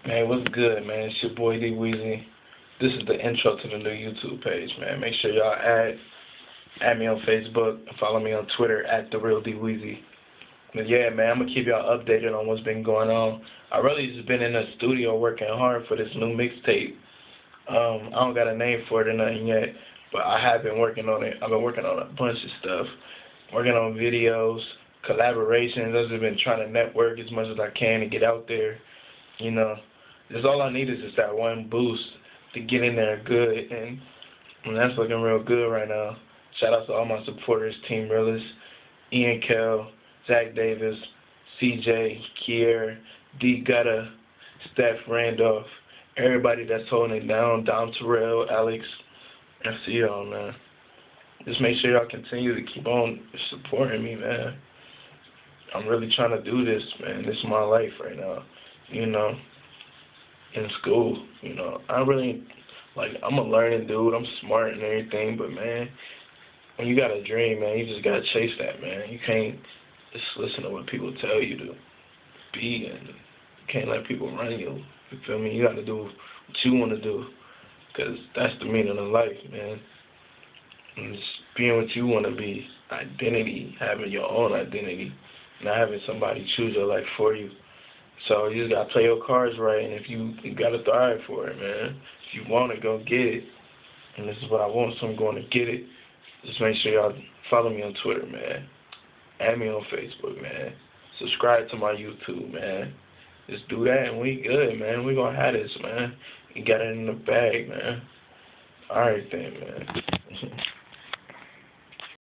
Man, what's good, man? It's your boy D Weezy. This is the intro to the new YouTube page, man. Make sure y'all add me on Facebook and follow me on Twitter at the real D Weezy. But yeah, man, I'm gonna keep y'all updated on what's been going on. I really just been in the studio working hard for this new mixtape. I don't got a name for it or nothing yet, but I have been working on it. I've been working on a bunch of stuff, working on videos, collaborations. I've just been trying to network as much as I can to get out there. You know, just all I need is just that one boost to get in there good, and that's looking real good right now. Shout out to all my supporters, Team Realist, Ian Kell, Zach Davis, CJ, Kier, D Gutta, Steph Randolph, everybody that's holding it down, Dom Terrell, Alex. I see y'all, man. Just make sure y'all continue to keep on supporting me, man. I'm really trying to do this, man. This is my life right now, you know, in school. You know, I'm a learning dude. I'm smart and everything, but, man, when you got a dream, man, you just got to chase that, man. You can't just listen to what people tell you to be, and you can't let people run you. You feel me? You got to do what you want to do, because that's the meaning of life, man. And just being what you want to be, identity, having your own identity, not having somebody choose your life for you. So you just got to play your cards right, and if you got to thrive for it, man. If you want it, go get it. And this is what I want, so I'm going to get it. Just make sure y'all follow me on Twitter, man. Add me on Facebook, man. Subscribe to my YouTube, man. Just do that, and we good, man. We going to have this, man. You got it in the bag, man. All right, then, man.